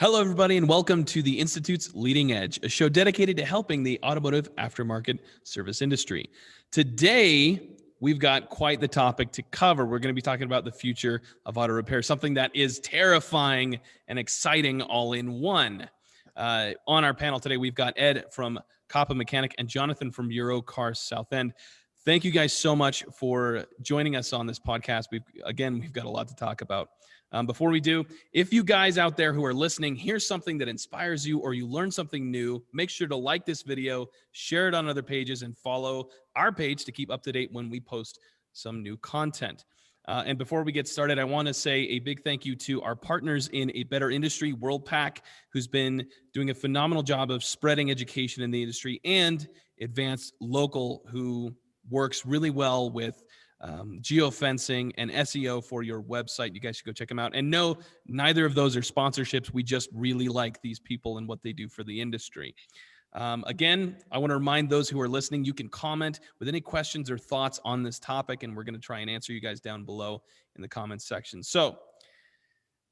Hello, everybody, and welcome to the Institute's Leading Edge, a show dedicated to helping the automotive aftermarket service industry. Today, we've got quite the topic to cover. We're going to be talking about the future of auto repair, something that is terrifying and exciting all in one. On our panel today, we've got Ed from Copa Mechanic and Jonathan from Euro Cars Southend. Thank you guys so much for joining us on this podcast. We've got a lot to talk about. Before we do, if you guys out there who are listening, here's something that inspires you or you learn something new, make sure to like this video, share it on other pages, and follow our page to keep up to date when we post some new content. And before we get started, I want to say a big thank you to our partners in a better industry, WorldPack, who's been doing a phenomenal job of spreading education in the industry, and Advanced Local, who works really well with geofencing and SEO for your website. You guys should go check them out. And no, neither of those are sponsorships. We just really like these people and what they do for the industry. Again, I want to remind those who are listening, you can comment with any questions or thoughts on this topic, and we're going to try and answer you guys down below in the comments section. So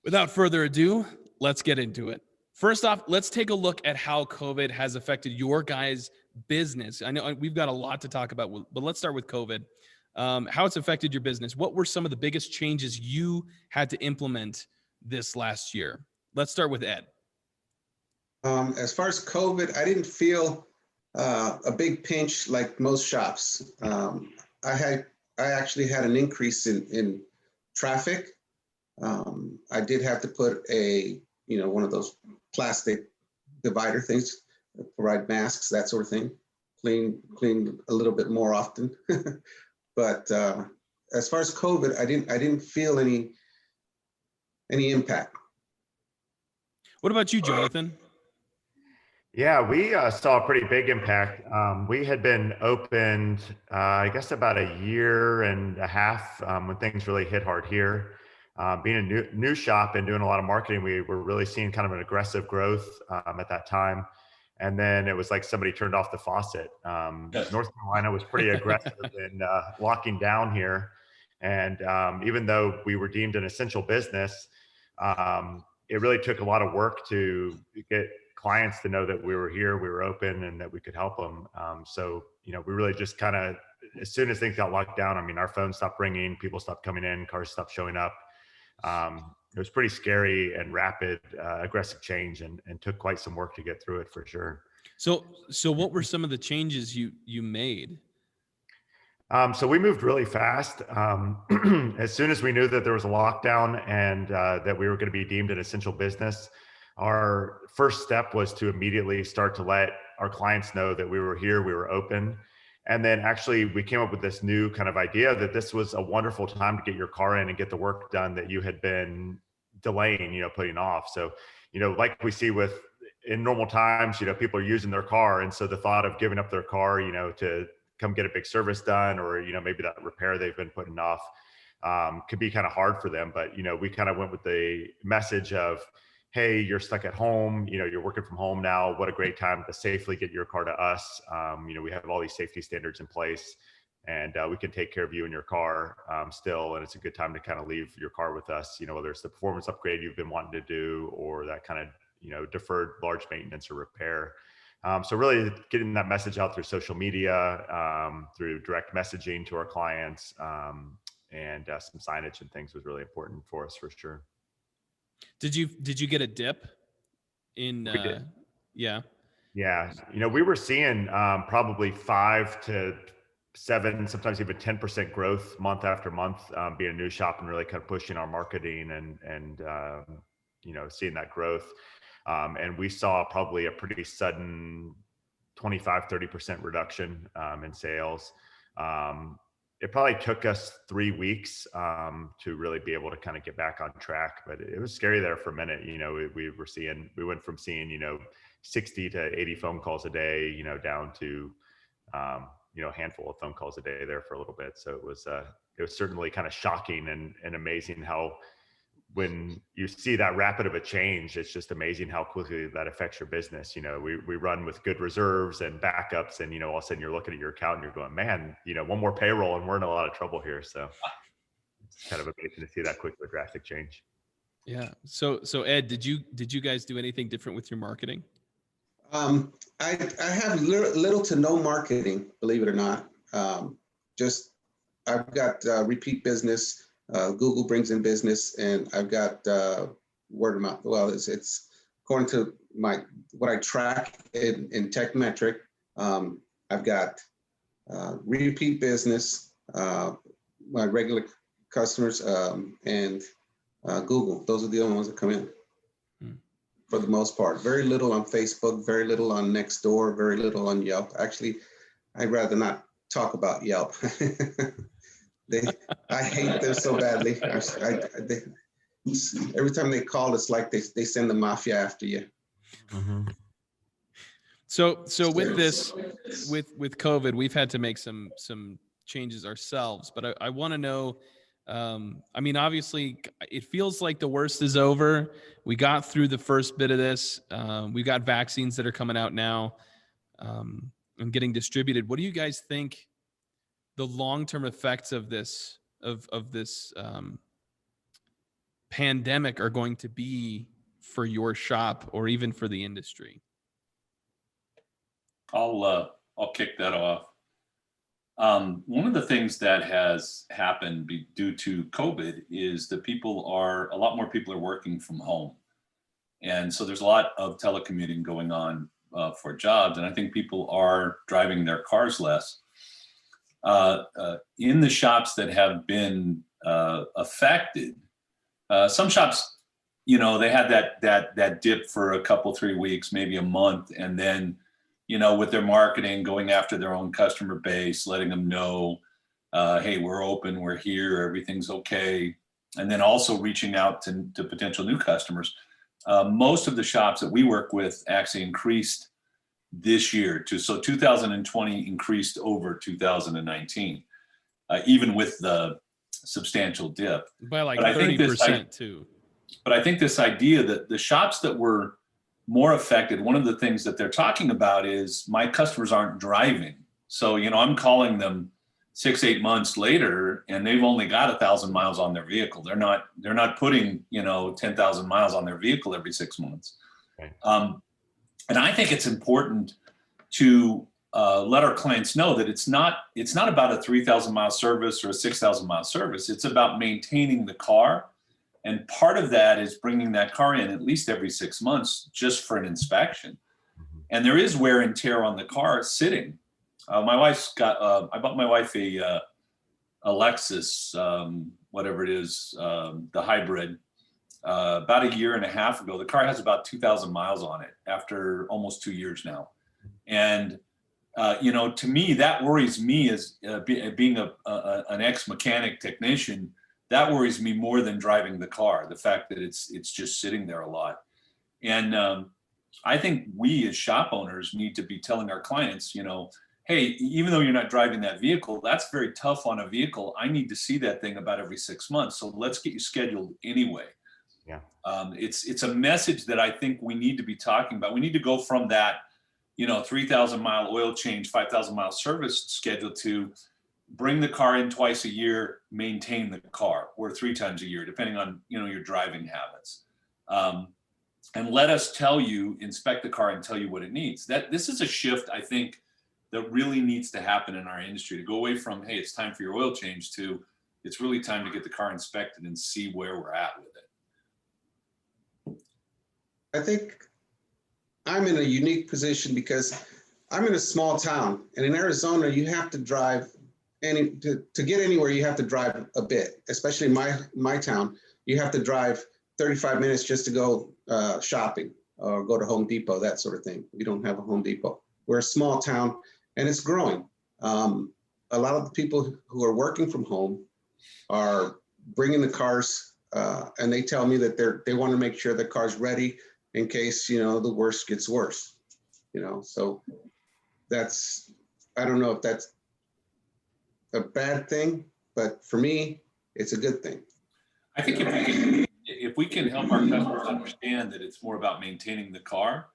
without further ado, let's get into it. First off, let's take a look at how COVID has affected your guys' business. I know we've got a lot to talk about, but let's start with COVID. How it's affected your business. What were some of the biggest changes you had to implement this last year? Let's start with Ed. As far as COVID, I didn't feel a big pinch like most shops. I actually had an increase in traffic. I did have to put one of those plastic divider things, provide masks, that sort of thing, clean a little bit more often. But as far as COVID, I didn't feel any impact. What about you, Jonathan? Yeah, we saw a pretty big impact. We had been opened, I guess, about a year and a half when things really hit hard here. Being a new shop and doing a lot of marketing, we were really seeing kind of an aggressive growth at that time. And then it was like somebody turned off the faucet. North Carolina was pretty aggressive in locking down here. And even though we were deemed an essential business, it really took a lot of work to get clients to know that we were here, we were open, and that we could help them. So, we really just kind of, as soon as things got locked down, our phones stopped ringing, people stopped coming in, cars stopped showing up. It was pretty scary and rapid, aggressive change, and took quite some work to get through it for sure. So what were some of the changes you made? So we moved really fast. As soon as we knew that there was a lockdown and that we were going to be deemed an essential business, our first step was to immediately start to let our clients know that we were here, we were open. And then actually we came up with this new kind of idea that this was a wonderful time to get your car in and get the work done that you had been delaying, putting off. So, like we see in normal times, people are using their car. And so the thought of giving up their car, to come get a big service done, or, maybe that repair they've been putting off could be kind of hard for them. But, we kind of went with the message of, hey, you're stuck at home, you're working from home now. What a great time to safely get your car to us. We have all these safety standards in place, and we can take care of you in your car still. And it's a good time to kind of leave your car with us, whether it's the performance upgrade you've been wanting to do, or that kind of, deferred large maintenance or repair. So really getting that message out through social media, through direct messaging to our clients, and some signage and things was really important for us for sure. Did you get a dip in? We did. Yeah. Yeah. We were seeing probably 5 to 7, sometimes even 10% growth month after month, being a new shop and really kind of pushing our marketing and seeing that growth. And we saw probably a pretty sudden 25-30% reduction in sales. It probably took us 3 weeks to really be able to kind of get back on track, but it was scary there for a minute. We went from seeing, 60 to 80 phone calls a day, down to, a handful of phone calls a day there for a little bit. So it was certainly kind of shocking and amazing how, when you see that rapid of a change, it's just amazing how quickly that affects your business. We run with good reserves and backups, and, all of a sudden you're looking at your account and you're going, man, one more payroll and we're in a lot of trouble here. So it's kind of amazing to see that quick, drastic change. Yeah. So Ed, did you guys do anything different with your marketing? I have little to no marketing, believe it or not. Just I've got repeat business. Google brings in business, and I've got word of mouth. Well, it's according to what I track in Tech Metric. I've got repeat business, my regular customers, and Google. Those are the only ones that come in. For the most part. Very little on Facebook, very little on Nextdoor, very little on Yelp. Actually, I'd rather not talk about Yelp. I hate them so badly. Every time they call, it's like they send the mafia after you. Mm-hmm. So with this, with COVID, we've had to make some changes ourselves. But I want to know. I mean, obviously, it feels like the worst is over. We got through the first bit of this. We've got vaccines that are coming out now and getting distributed. What do you guys think the long-term effects of this pandemic are going to be for your shop or even for the industry? I'll kick that off. One of the things that has happened due to COVID is that a lot more people are working from home. And so there's a lot of telecommuting going on for jobs. And I think people are driving their cars less. In the shops that have been affected, some shops, they had that dip for a couple, 3 weeks, maybe a month. And then with their marketing, going after their own customer base, letting them know, hey, we're open, we're here, everything's okay. And then also reaching out to potential new customers. Most of the shops that we work with actually increased this year so 2020 increased over 2019, even with the substantial dip. By like 30% too. But I think this idea that the shops that were more affected, one of the things that they're talking about is my customers aren't driving. So, I'm calling them 6-8 months later and they've only got 1,000 miles on their vehicle. They're not putting, 10,000 miles on their vehicle every 6 months. Right. And I think it's important to let our clients know that it's not about a 3,000 mile service or a 6,000 mile service. It's about maintaining the car. And part of that is bringing that car in at least every 6 months just for an inspection. Mm-hmm. And there is wear and tear on the car sitting. I bought my wife a Lexus, whatever it is, the hybrid, about a year and a half ago. The car has about 2,000 miles on it after almost 2 years now. And, to me, that worries me as being an ex-mechanic technician. That worries me more than driving the car, the fact that it's just sitting there a lot. And I think we as shop owners need to be telling our clients, hey, even though you're not driving that vehicle, that's very tough on a vehicle. I need to see that thing about every 6 months. So let's get you scheduled anyway. Yeah. It's a message that I think we need to be talking about. We need to go from that, 3,000 mile oil change, 5,000 mile service schedule to bring the car in twice a year, maintain the car, or 3 times a year, depending on, your driving habits. And let us inspect the car and tell you what it needs. This is a shift, I think, that really needs to happen in our industry, to go away from, hey, it's time for your oil change, to it's really time to get the car inspected and see where we're at with it. I think I'm in a unique position because I'm in a small town, and in Arizona, you have to drive to get anywhere, you have to drive a bit, especially my town. You have to drive 35 minutes just to go shopping or go to Home Depot, that sort of thing. We don't have a Home Depot. We're a small town and it's growing. A lot of the people who are working from home are bringing the cars and they tell me that they want to make sure the car's ready in case, the worst gets worse, so I don't know if that's a bad thing, but for me, it's a good thing. I think if we can help our customers understand that it's more about maintaining the car,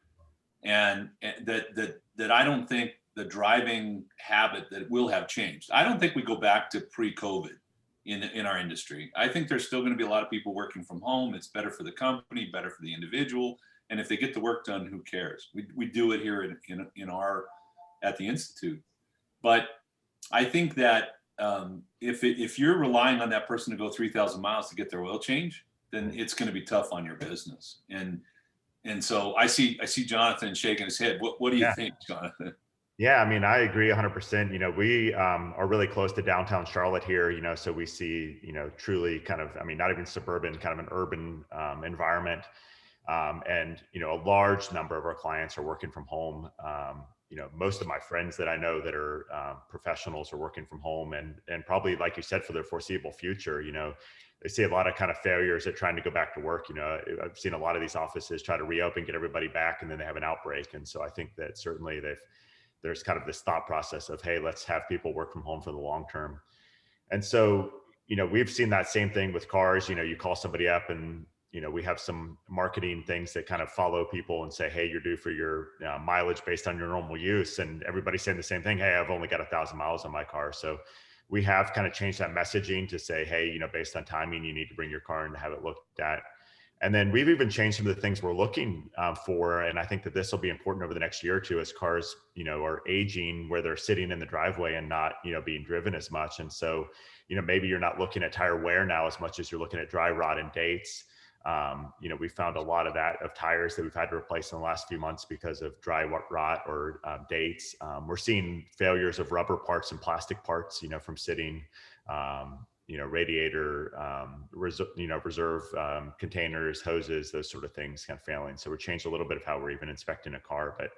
and that I don't think the driving habit that will have changed. I don't think we go back to pre-COVID. in our industry. I think there's still going to be a lot of people working from home. It's better for the company, better for the individual. And if they get the work done, who cares? We do it here at the Institute. But I think that if you're relying on that person to go 3,000 miles to get their oil change, then it's going to be tough on your business. And so I see Jonathan shaking his head. What do you think, Jonathan? Yeah, I mean, I agree 100%. We are really close to downtown Charlotte here, so we see, truly kind of, I mean, not even suburban, kind of an urban environment. And, a large number of our clients are working from home. Most of my friends that I know that are professionals are working from home and probably, like you said, for their foreseeable future. They see a lot of kind of failures at trying to go back to work. I've seen a lot of these offices try to reopen, get everybody back, and then they have an outbreak. And so I think that certainly there's kind of this thought process of, hey, let's have people work from home for the long term. And so, we've seen that same thing with cars. You call somebody up and, we have some marketing things that kind of follow people and say, hey, you're due for your mileage based on your normal use. And everybody's saying the same thing. Hey, I've only got 1,000 miles on my car. So we have kind of changed that messaging to say, hey, based on timing, you need to bring your car in to have it looked at. And then we've even changed some of the things we're looking for. And I think that this will be important over the next year or two as cars, are aging where they're sitting in the driveway and not, being driven as much. And so, maybe you're not looking at tire wear now as much as you're looking at dry rot and dates. We found a lot of tires that we've had to replace in the last few months because of dry rot or dates. We're seeing failures of rubber parts and plastic parts, from sitting, radiator, reserve containers, hoses, those sort of things kind of failing. So we're changed a little bit of how we're even inspecting a car. But,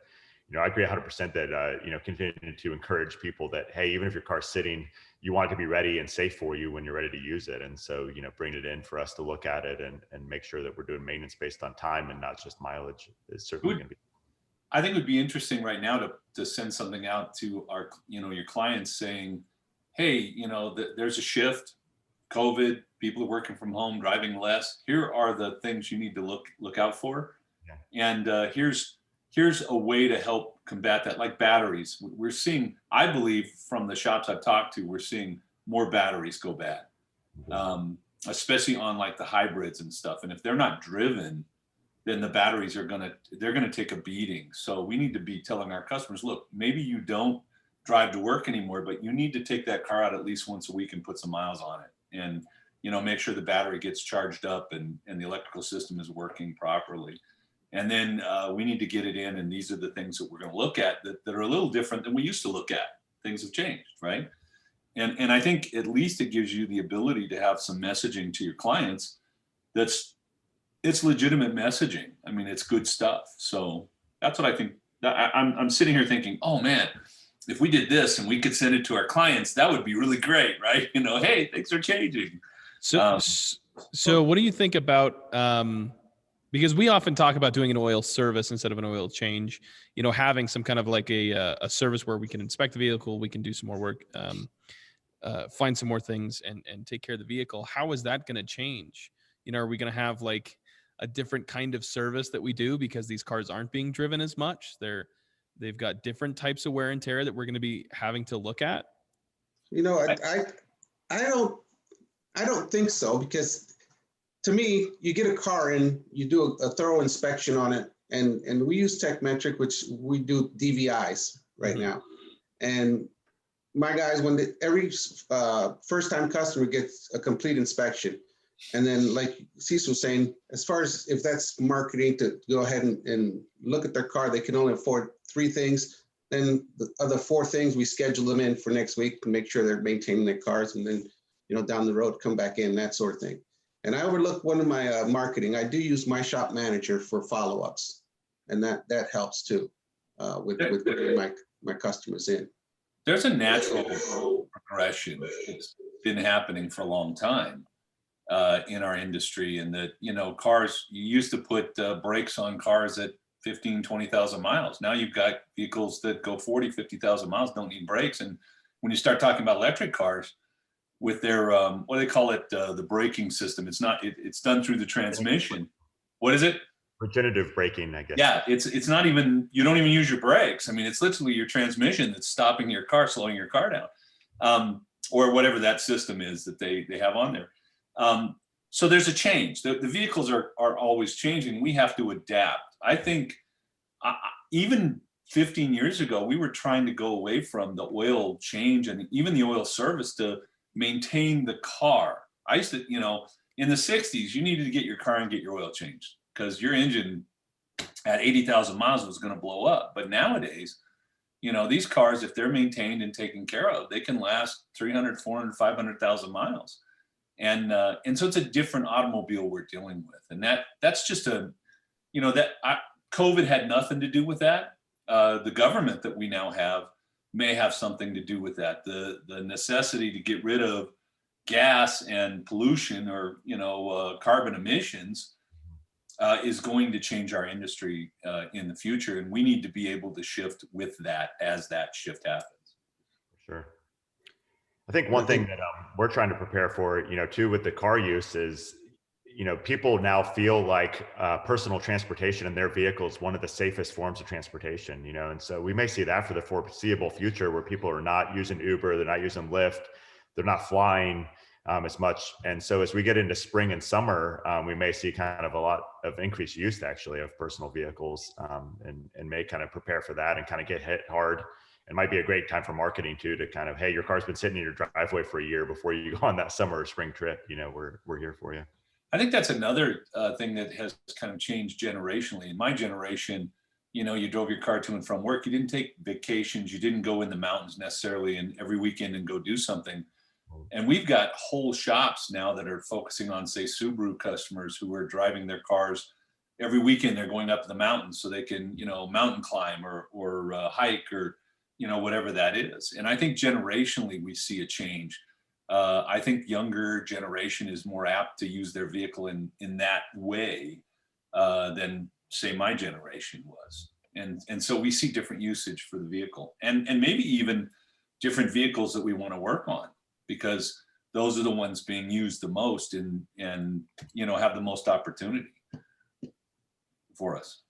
I agree 100% that, continuing to encourage people that, hey, even if your car's sitting, you want it to be ready and safe for you when you're ready to use it. And so, bring it in for us to look at it and make sure that we're doing maintenance based on time and not just mileage is certainly going to be. I think it would be interesting right now to send something out to our, your clients saying, hey, there's a shift, COVID, people are working from home, driving less. Here are the things you need to look out for. Yeah. And here's a way to help combat that, like batteries. We're seeing, I believe from the shops I've talked to, we're seeing more batteries go bad, especially on like the hybrids and stuff. And if they're not driven, then the batteries they're gonna take a beating. So we need to be telling our customers, look, maybe you don't drive to work anymore, but you need to take that car out at least once a week and put some miles on it. And, make sure the battery gets charged up and the electrical system is working properly. And then we need to get it in. And these are the things that we're going to look at that are a little different than we used to look at. Things have changed, right? And I think at least it gives you the ability to have some messaging to your clients it's legitimate messaging. I mean, it's good stuff. So that's what I think. I'm sitting here thinking, oh man, if we did this and we could send it to our clients, that would be really great, right? Hey, things are changing. So what do you think about, because we often talk about doing an oil service instead of an oil change, having some kind of like a service where we can inspect the vehicle, we can do some more work, find some more things and take care of the vehicle. How is that going to change? Are we going to have like a different kind of service that we do because these cars aren't being driven as much? They've got different types of wear and tear that we're going to be having to look at. I don't think so, because to me, you get a car in, you do a thorough inspection on it, and we use TechMetric, which we do DVIs right now. And my guys, every first-time customer gets a complete inspection. And then, like Cecil was saying, as far as if that's marketing to go ahead and look at their car, they can only afford 3 things. Then the other 4 things, we schedule them in for next week to make sure they're maintaining their cars, and then down the road, come back in, that sort of thing. And I overlook one of my marketing. I do use my shop manager for follow-ups, and that helps too with getting my customers in. There's a natural progression. It's been happening for a long time in our industry, and that cars, you used to put brakes on cars at 15, 20,000 miles. Now you've got vehicles that go 40, 50,000 miles, don't need brakes. And when you start talking about electric cars, with their what do they call it, the braking system, it's done through the transmission. What is it? Regenerative braking, I guess. Yeah, it's not even, you don't even use your brakes. I mean, it's literally your transmission that's stopping your car, slowing your car down. or whatever that system is that they have on there. So there's a change. The vehicles are always changing. We have to adapt. I think even 15 years ago, we were trying to go away from the oil change and even the oil service to maintain the car. I used to, in the 60s, you needed to get your car and get your oil changed because your engine at 80,000 miles was going to blow up. But nowadays, these cars, if they're maintained and taken care of, they can last 300, 400, 500,000 miles. And so it's a different automobile we're dealing with. And that's just COVID had nothing to do with that. The government that we now have may have something to do with that. The necessity to get rid of gas and pollution or, carbon emissions is going to change our industry in the future. And we need to be able to shift with that as that shift happens. Sure. I think one thing that we're trying to prepare for, too, with the car use is, people now feel like personal transportation in their vehicle is one of the safest forms of transportation, and so we may see that for the foreseeable future where people are not using Uber, they're not using Lyft, they're not flying as much. And so as we get into spring and summer, we may see kind of a lot of increased use actually of personal vehicles and may kind of prepare for that and kind of get hit hard. It might be a great time for marketing too, to kind of, hey, your car's been sitting in your driveway for a year before you go on that summer or spring trip. We're here for you. I think that's another thing that has kind of changed generationally. In my generation, you drove your car to and from work. You didn't take vacations. You didn't go in the mountains necessarily and every weekend and go do something. And we've got whole shops now that are focusing on, say, Subaru customers who are driving their cars every weekend. They're going up to the mountains so they can, mountain climb or hike or, whatever that is. And I think generationally we see a change. I think younger generation is more apt to use their vehicle in that way than, say, my generation was. And so we see different usage for the vehicle and maybe even different vehicles that we want to work on, because those are the ones being used the most and have the most opportunity for us.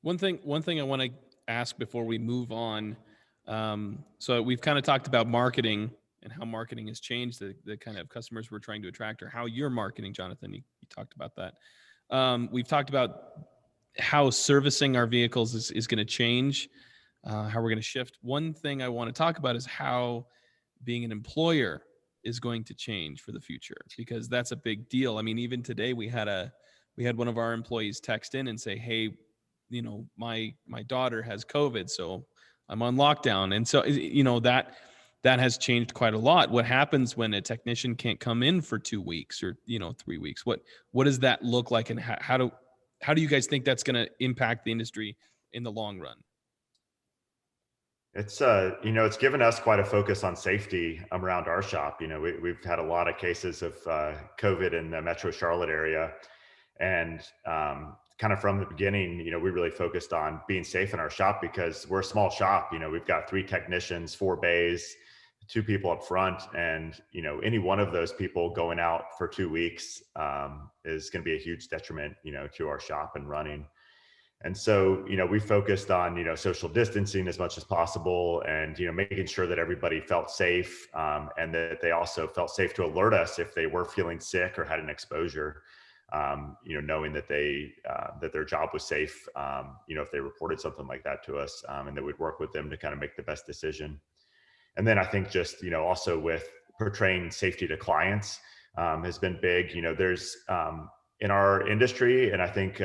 One thing I want to ask before we move on. So we've kind of talked about marketing and how marketing has changed the kind of customers we're trying to attract, or how you're marketing, Jonathan. You talked about that. We've talked about how servicing our vehicles is going to change, how we're going to shift. One thing I want to talk about is how being an employer is going to change for the future, because that's a big deal. I mean, even today we had one of our employees text in and say, hey, my daughter has COVID, so I'm on lockdown. And so, that has changed quite a lot. What happens when a technician can't come in for 2 weeks or, 3 weeks? What does that look like? And how do you guys think that's going to impact the industry in the long run? It's it's given us quite a focus on safety around our shop. We've had a lot of cases of COVID in the Metro Charlotte area, and kind of from the beginning, we really focused on being safe in our shop because we're a small shop. We've got 3 technicians, 4 bays, 2 people up front, and any one of those people going out for 2 weeks is going to be a huge detriment, to our shop and running. And so, we focused on, social distancing as much as possible and, making sure that everybody felt safe and that they also felt safe to alert us if they were feeling sick or had an exposure, knowing that that their job was safe, if they reported something like that to us, and that we'd work with them to kind of make the best decision. And then I think just, also with portraying safety to clients has been big. There's in our industry, and I think,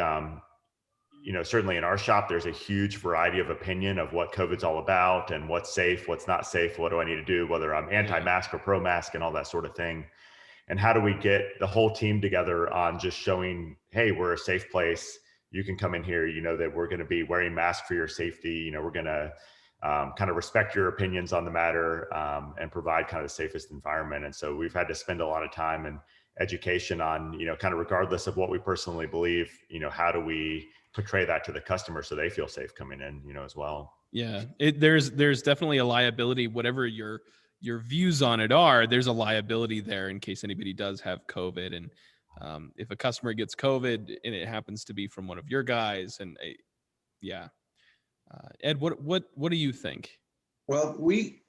certainly in our shop, there's a huge variety of opinion of what COVID's all about and what's safe, what's not safe, what do I need to do, whether I'm anti-mask or pro-mask and all that sort of thing. And how do we get the whole team together on just showing, hey, we're a safe place. You can come in here, that we're going to be wearing masks for your safety. We're going to kind of respect your opinions on the matter and provide kind of the safest environment. And so we've had to spend a lot of time and education on, kind of regardless of what we personally believe, how do we portray that to the customer so they feel safe coming in, as well. Yeah, there's definitely a liability, whatever your views on it are, there's a liability there in case anybody does have COVID. And if a customer gets COVID and it happens to be from one of your guys, and Ed, what do you think? Well, we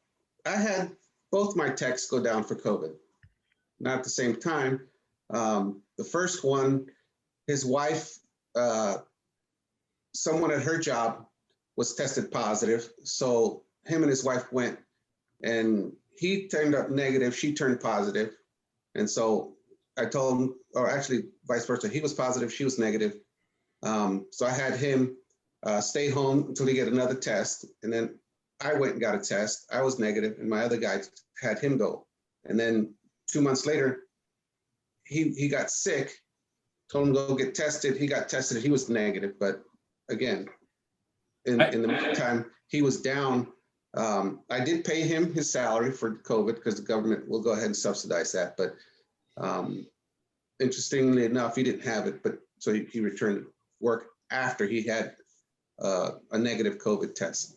I had both my techs go down for COVID, not at the same time. The first one, his wife, someone at her job was tested positive. So him and his wife went, and he turned up negative. She turned positive. And so I told him, or actually vice versa, he was positive, she was negative. So I had him stay home until he get another test. And then I went and got a test. I was negative, and my other guy had him go. And then 2 months later, he got sick, told him to go get tested. He got tested, he was negative. But again, in the meantime, he was down. I did pay him his salary for COVID because the government will go ahead and subsidize that. But interestingly enough, he didn't have it, but so he returned to work after he had a negative COVID test.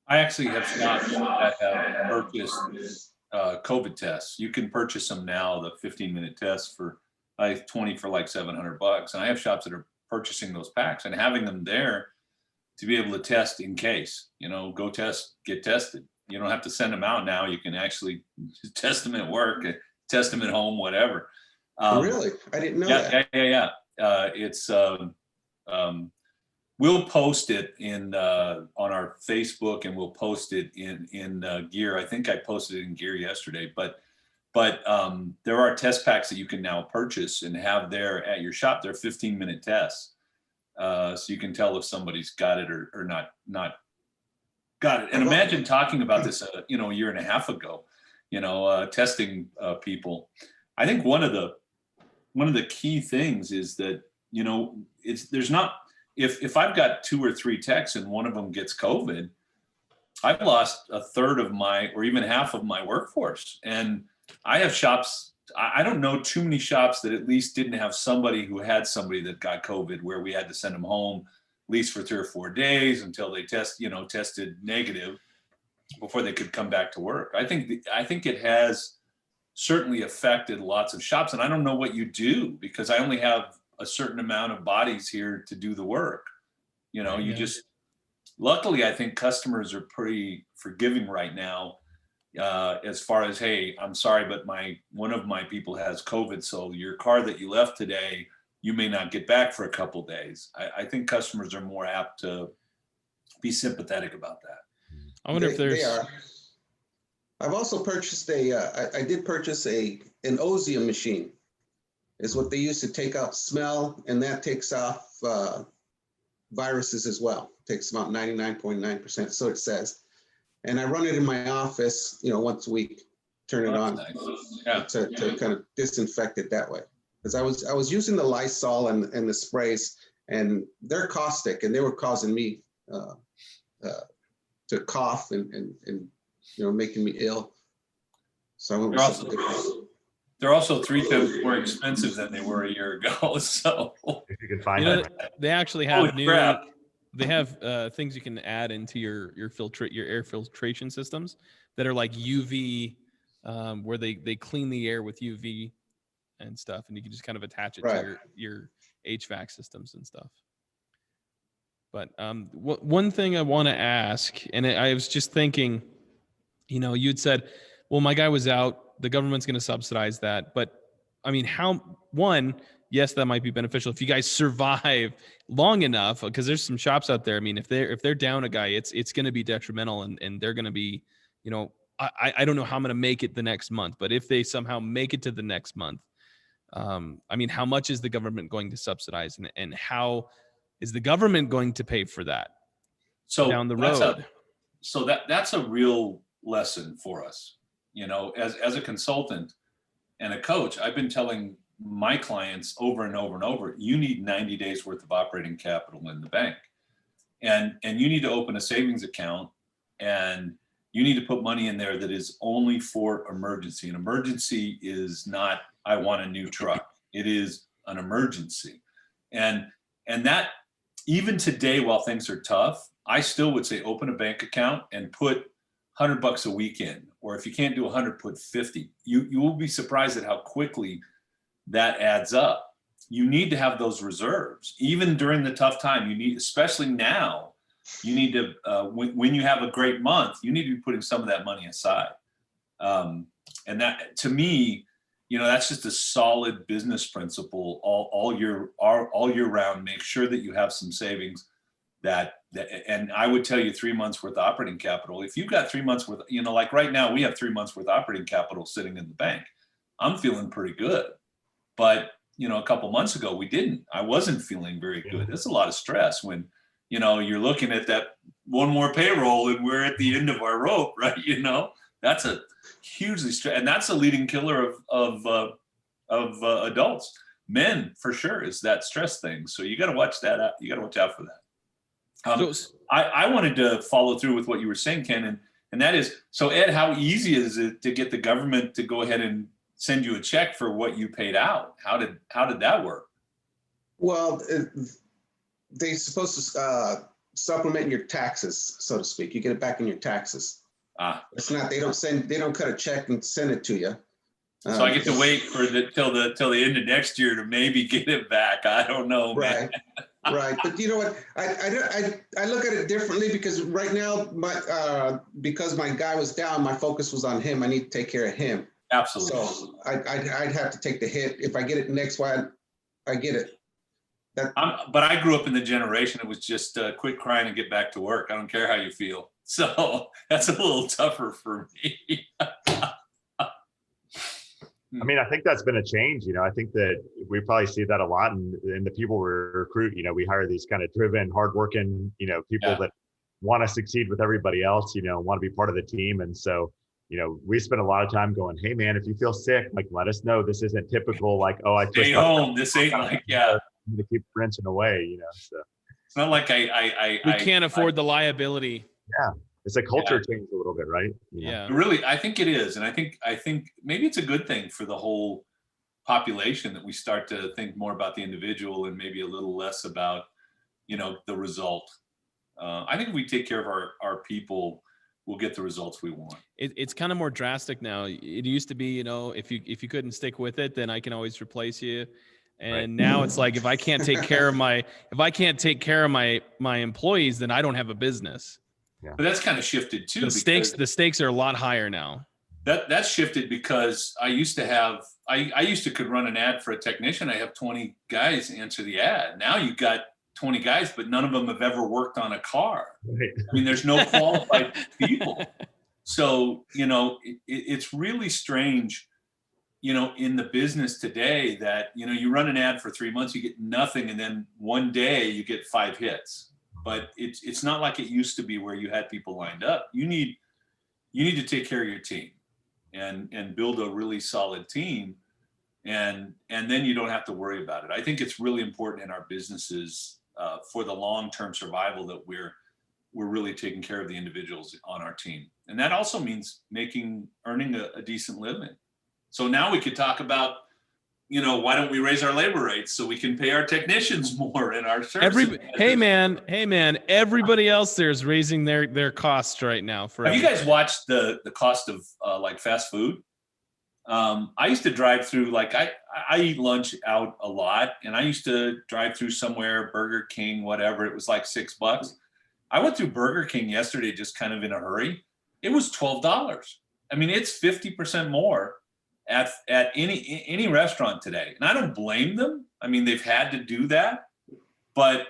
I actually have shops that have purchased COVID tests. You can purchase them now, the 15-minute tests for like 20 for like $700. And I have shops that are purchasing those packs and having them there to be able to test in case, go test, get tested. You don't have to send them out now. You can actually test them at work, test them at home, whatever. Really? I didn't know that. Yeah. It's we'll post it in on our Facebook, and we'll post it in Gear. I think I posted it in Gear yesterday, but there are test packs that you can now purchase and have there at your shop. They're 15-minute tests, so you can tell if somebody's got it or not got it. And imagine talking about this, a year and a half ago, testing people. I think one of the key things is that there's not. If I've got 2 or 3 techs and one of them gets COVID, I've lost a third of or even half of my workforce. And I have shops, I don't know too many shops that at least didn't have somebody who had somebody that got COVID, where we had to send them home at least for 3 or 4 days until they tested negative before they could come back to work. I think it has certainly affected lots of shops. And I don't know what you do, because I only have a certain amount of bodies here to do the work. Luckily, I think customers are pretty forgiving right now, as far as, hey, I'm sorry, but one of my people has COVID, so your car that you left today, you may not get back for a couple days. I think customers are more apt to be sympathetic about that. I wonder if there's. They are. I've also purchased I did purchase an Ozium machine. Is what they use to take out smell, and that takes off viruses as well. Takes about 99.9%, so it says. And I run it in my office, once a week. Turn it on, nice. Yeah. to kind of disinfect it that way. Because I was using the Lysol and the sprays, and they're caustic, and they were causing me to cough and making me ill. So I went with something different. They're also 3 times more expensive than they were a year ago. So if you can find it, they actually have Holy crap. They have things you can add into your air filtration systems that are like UV, where they clean the air with UV and stuff, and you can just kind of attach it to your HVAC systems and stuff. But one thing I want to ask, and I was just thinking, you'd said, well, my guy was out. The government's going to subsidize that. But I mean, yes, that might be beneficial if you guys survive long enough, because there's some shops out there. I mean, if they're down a guy, it's going to be detrimental, and they're going to be, I don't know how I'm going to make it the next month, but if they somehow make it to the next month, I mean, how much is the government going to subsidize, and how is the government going to pay for that down the road? That's a real lesson for us. As a consultant and a coach, I've been telling my clients over and over and over, you need 90 days worth of operating capital in the bank. And you need to open a savings account, and you need to put money in there that is only for emergency. An emergency is not, I want a new truck. It is an emergency. And that, even today, while things are tough, I still would say open a bank account and put $100 a week in, or if you can't do 100, put 50. You will be surprised at how quickly that adds up. You need to have those reserves, even during the tough time. You need, especially now, You need to, when you have a great month, you need to be putting some of that money aside. And that, to me, that's just a solid business principle all year round. Make sure that you have some savings and I would tell you 3 months worth of operating capital. If you've got 3 months worth, like right now, we have 3 months worth of operating capital sitting in the bank. I'm feeling pretty good. But, a couple months ago, we didn't. I wasn't feeling very good. It's a lot of stress when, you're looking at that one more payroll and we're at the end of our rope, right? That's a hugely and that's a leading killer of adults. Men, for sure, is that stress thing. So you got to watch that out. You got to watch out for that. I wanted to follow through with what you were saying, Ken, and that is, so Ed, how easy is it to get the government to go ahead and send you a check for what you paid out? How did that work? Well, they're supposed to supplement your taxes, so to speak. You get it back in your taxes. It's not. They don't cut a check and send it to you. So I get to wait for till the end of next year to maybe get it back. I don't know, man. Right. But you know what? I look at it differently because right now, because my guy was down, my focus was on him. I need to take care of him. Absolutely. So I'd have to take the hit. If I get it next one, I get it. But I grew up in the generation. It was just quit crying and get back to work. I don't care how you feel. So that's a little tougher for me. I mean, I think that's been a change. I think that we probably see that a lot in the people we recruit. We hire these kind of driven, hardworking, people that want to succeed with everybody else, want to be part of the team. And so, we spend a lot of time going, hey man, if you feel sick, like, let us know. This isn't typical. Like, oh, I stay home. This ain't like, I'm gonna keep wrenching away, so. It's not like we can't afford the liability. Yeah. It's a culture change a little bit, right? Yeah. Really, I think it is. And I think maybe it's a good thing for the whole population that we start to think more about the individual and maybe a little less about, the result. I think if we take care of our people, we'll get the results we want. It's kind of more drastic now. It used to be, if you couldn't stick with it, then I can always replace you. And now it's like, if I can't take care of my employees, then I don't have a business. Yeah. But that's kind of shifted too. The stakes are a lot higher now. That's shifted because I used to could run an ad for a technician. I have 20 guys answer the ad. Now you've got 20 guys, but none of them have ever worked on a car. Right. I mean, there's no qualified people. So, it's really strange, in the business today that, you run an ad for 3 months, you get nothing. And then one day you get 5 hits. But it's not like it used to be where you had people lined up. You need to take care of your team and build a really solid team, and then you don't have to worry about it. I think it's really important in our businesses for the long-term survival that we're really taking care of the individuals on our team, and that also means earning a decent living. So now we could talk about, why don't we raise our labor rates so we can pay our technicians more in our services? Hey man, everybody else there is raising their costs right now. Have you guys watched the cost of like fast food? I used to drive through, like I eat lunch out a lot, and I used to drive through somewhere, Burger King, whatever. It was like $6. I went through Burger King yesterday, just kind of in a hurry. It was $12. I mean, it's 50% more at any restaurant today. And I don't blame them. I mean, they've had to do that, but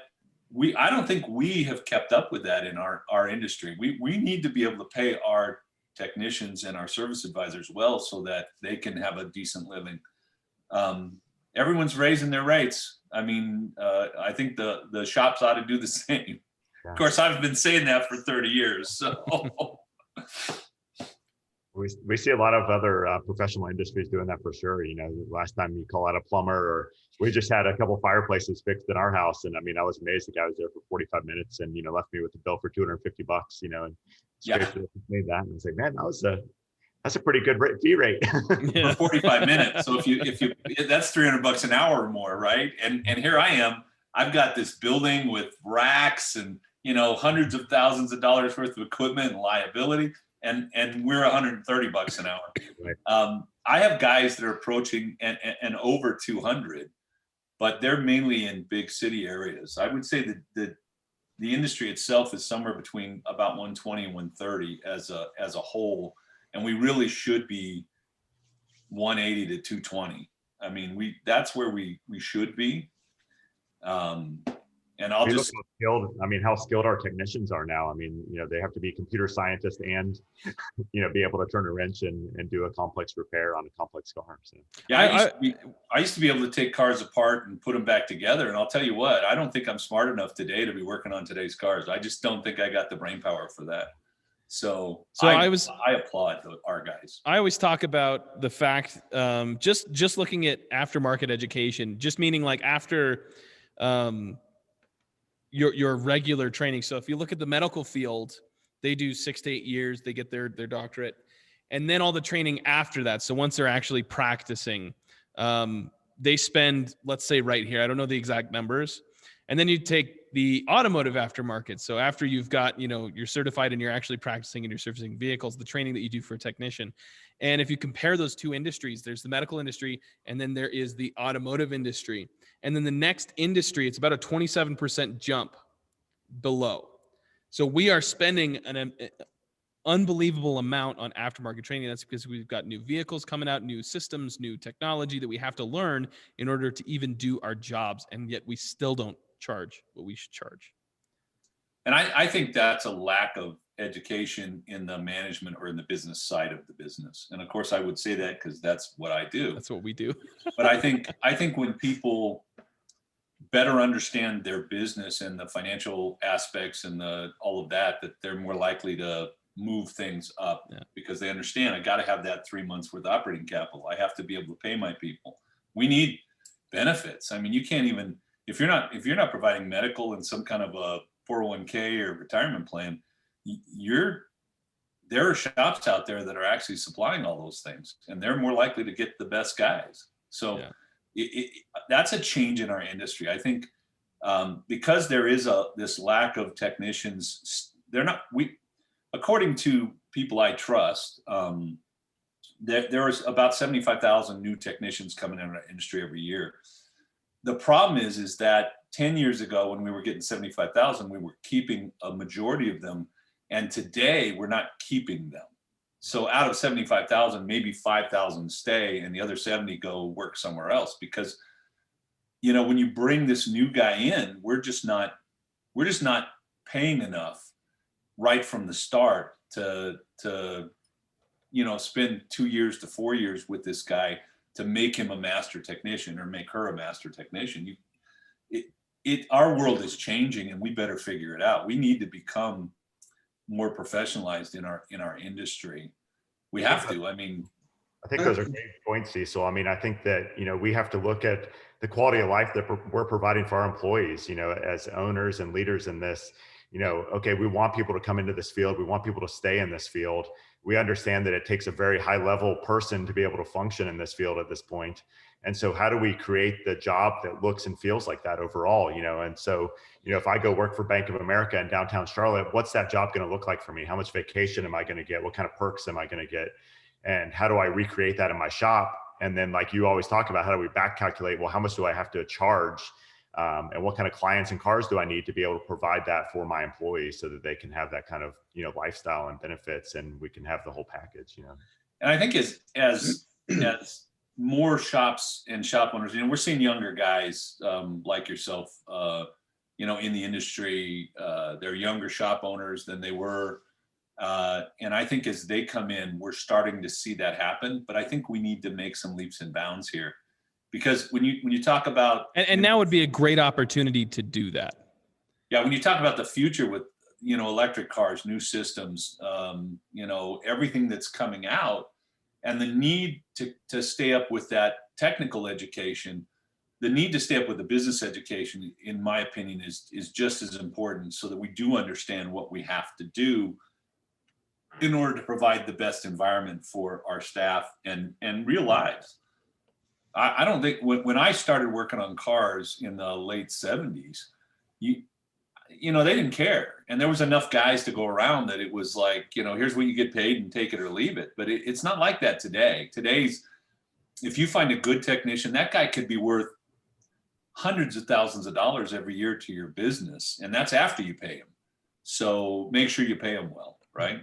I don't think we have kept up with that in our industry. We need to be able to pay our technicians and our service advisors well so that they can have a decent living. Everyone's raising their rates. I mean, I think the shops ought to do the same. Of course, I've been saying that for 30 years. So we see a lot of other professional industries doing that for sure. Last time you call out a plumber, or we just had a couple fireplaces fixed in our house. And I mean, I was amazed the guy was there for 45 minutes and, left me with a bill for $250, and made that. And I was like, man, that's a pretty good fee rate. For 45 minutes. So if you that's $300 an hour or more, right? And here I am, I've got this building with racks and, hundreds of thousands of dollars worth of equipment and liability. And we're $130 an hour. Right. I have guys that are approaching and over 200, but they're mainly in big city areas. I would say that the industry itself is somewhere between about 120 and 130 as a whole, and we really should be 180 to 220. I mean, that's where we should be. And I'll just how skilled our technicians are now. I mean, they have to be computer scientists and, be able to turn a wrench and do a complex repair on a complex car. So. Yeah, I used to be able to take cars apart and put them back together. And I'll tell you what, I don't think I'm smart enough today to be working on today's cars. I just don't think I got the brain power for that. So I applaud our guys. I always talk about the fact, just looking at aftermarket education, just meaning like after your regular training. So if you look at the medical field, they do 6 to 8 years, they get their doctorate, and then all the training after that. So once they're actually practicing, they spend, let's say right here, I don't know the exact numbers. And then you take the automotive aftermarket. So after you've got, you're certified and you're actually practicing and you're servicing vehicles, the training that you do for a technician. And if you compare those two industries, there's the medical industry and then there is the automotive industry. And then the next industry, it's about a 27% jump below. So we are spending an unbelievable amount on aftermarket training. That's because we've got new vehicles coming out, new systems, new technology that we have to learn in order to even do our jobs. And yet we still don't charge what we should charge. And I think that's a lack of education in the management or in the business side of the business. And of course I would say that because that's what I do. That's what we do. But I think when people better understand their business and the financial aspects and all of that they're more likely to move things up because they understand I got to have that 3 months worth of operating capital. I have to be able to pay my people. We need benefits. I mean, you can't even, if you're not providing medical and some kind of a 401k or retirement plan, there are shops out there that are actually supplying all those things, and they're more likely to get the best guys. So that's a change in our industry. I think because there is this lack of technicians, according to people I trust, there is about 75,000 new technicians coming in our industry every year. The problem is that 10 years ago when we were getting 75,000, we were keeping a majority of them. And today we're not keeping them. So out of 75,000, maybe 5,000 stay and the other 70 go work somewhere else because, when you bring this new guy in, we're just not paying enough right from the start to spend 2 years to 4 years with this guy to make him a master technician or make her a master technician. Our world is changing and we better figure it out. We need to become more professionalized in our industry. We have to. I think those are great points, Cecil. I think that, we have to look at the quality of life that we're providing for our employees, as owners and leaders in this. Okay, we want people to come into this field. We want people to stay in this field. We understand that it takes a very high level person to be able to function in this field at this point. And so how do we create the job that looks and feels like that overall, And so, if I go work for Bank of America in downtown Charlotte, what's that job going to look like for me? How much vacation am I going to get? What kind of perks am I going to get? And how do I recreate that in my shop? And then like you always talk about, how do we back calculate? Well, how much do I have to charge? And what kind of clients and cars do I need to be able to provide that for my employees so that they can have that kind of, lifestyle and benefits, and we can have the whole package, And I think as more shops and shop owners, we're seeing younger guys like yourself, in the industry, they're younger shop owners than they were. And I think as they come in, we're starting to see that happen, but I think we need to make some leaps and bounds here. Because when you talk about and now would be a great opportunity to do that. Yeah, when you talk about the future with electric cars, new systems, everything that's coming out, and the need to stay up with that technical education, the need to stay up with the business education, in my opinion, is just as important, so that we do understand what we have to do in order to provide the best environment for our staff and real lives. I don't think when I started working on cars in the late 70s, they didn't care. And there was enough guys to go around that it was like, here's what you get paid and take it or leave it. But it's not like that today. If you find a good technician, that guy could be worth hundreds of thousands of dollars every year to your business, and that's after you pay them. So make sure you pay them well, right?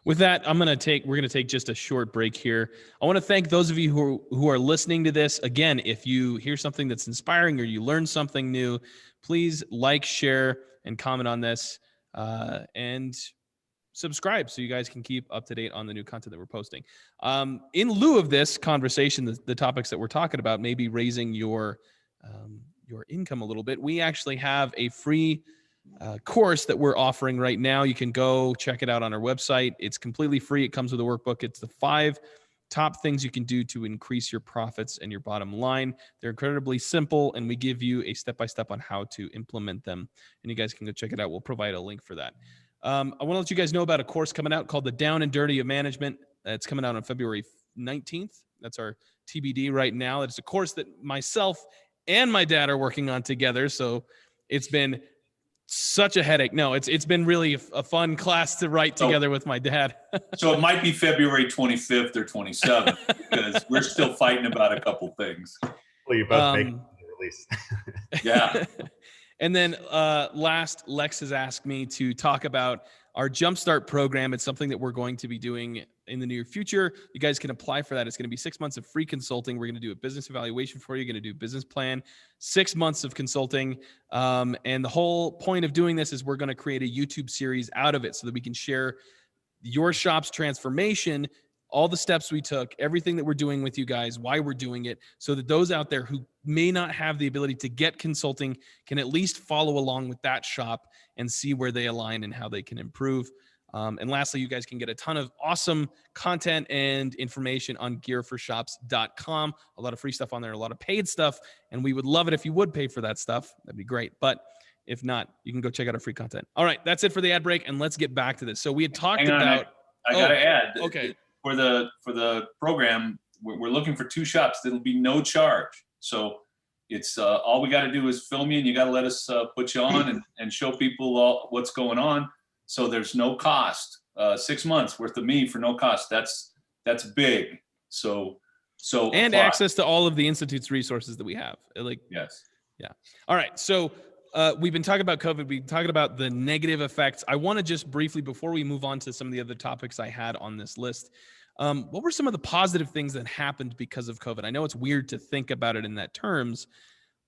With that, we're going to take just a short break here. I want to thank those of you who are listening to this. Again, if you hear something that's inspiring or you learn something new, please like, share, and comment on this, and subscribe so you guys can keep up to date on the new content that we're posting. In lieu of this conversation, the topics that we're talking about, maybe raising your income a little bit, we actually have a free course that we're offering right now. You can go check it out on our website. It's completely free. It comes with a workbook. It's the 5 top things you can do to increase your profits and your bottom line. They're incredibly simple, and we give you a step-by-step on how to implement them. And you guys can go check it out. We'll provide a link for that. I want to let you guys know about a course coming out called The Down and Dirty of Management. It's coming out on February 19th. That's our TBD right now. It's a course that myself and my dad are working on together. So it's been such a headache. No, it's been really a fun class to write together with my dad. So it might be February 25th or 27th because we're still fighting about a couple things. Well, you both make the release. Yeah. And then last, Lex has asked me to talk about our Jumpstart program. It's something that we're going to be doing in the near future. You guys can apply for that. It's going to be 6 months of free consulting. We're going to do a business evaluation for you. Going to do a business plan, 6 months of consulting. And the whole point of doing this is we're going to create a YouTube series out of it so that we can share your shop's transformation, all the steps we took, everything that we're doing with you guys, why we're doing it, so that those out there who may not have the ability to get consulting can at least follow along with that shop and see where they align and how they can improve. And lastly, you guys can get a ton of awesome content and information on gearforshops.com. A lot of free stuff on there, a lot of paid stuff. And we would love it if you would pay for that stuff. That'd be great. But if not, you can go check out our free content. All right, that's it for the ad break. And let's get back to this. So we had talked about. I got to add. Okay. For the program, we're looking for 2 shops. That'll be no charge. So it's all we got to do is film you, and you got to let us put you on and show people what's going on. So there's no cost. 6 months worth of me for no cost. That's big. So and apply. access to all of the Institute's resources that we have. Yes. Yeah. All right. So we've been talking about COVID. We've been talking about the negative effects. I want to just briefly, before we move on to some of the other topics I had on this list, what were some of the positive things that happened because of COVID? I know it's weird to think about it in that terms,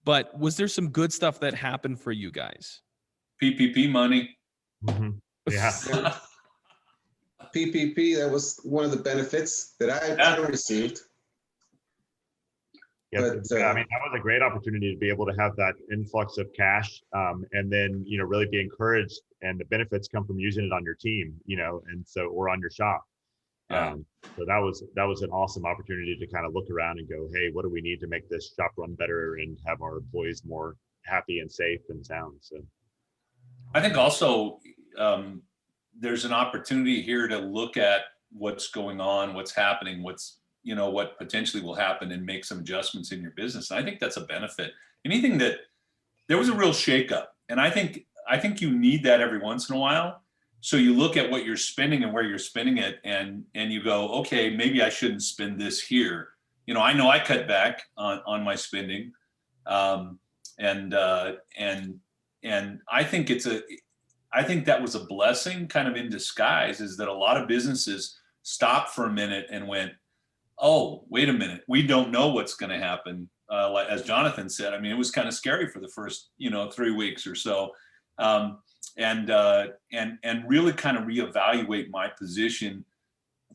but was there some good stuff that happened for you guys? PPP money. Mm-hmm. Yeah. PPP, that was one of the benefits that I received. Yeah, But, I mean, that was a great opportunity to be able to have that influx of cash, and then, really be encouraged, and the benefits come from using it on your team, and so, or on your shop. So that was an awesome opportunity to kind of look around and go, hey, what do we need to make this shop run better and have our employees more happy and safe and sound? So I think also there's an opportunity here to look at what's going on, what's happening, what potentially will happen, and make some adjustments in your business. And I think that's a benefit. Anything that there was a real shakeup, and I think you need that every once in a while. So you look at what you're spending and where you're spending it, and you go, okay, maybe I shouldn't spend this here. I know I cut back on my spending, and I think I think that was a blessing, kind of in disguise, is that a lot of businesses stopped for a minute and went, oh, wait a minute, we don't know what's going to happen. Like, as Jonathan said, I mean, it was kind of scary for the first 3 weeks or so. And really kind of reevaluate my position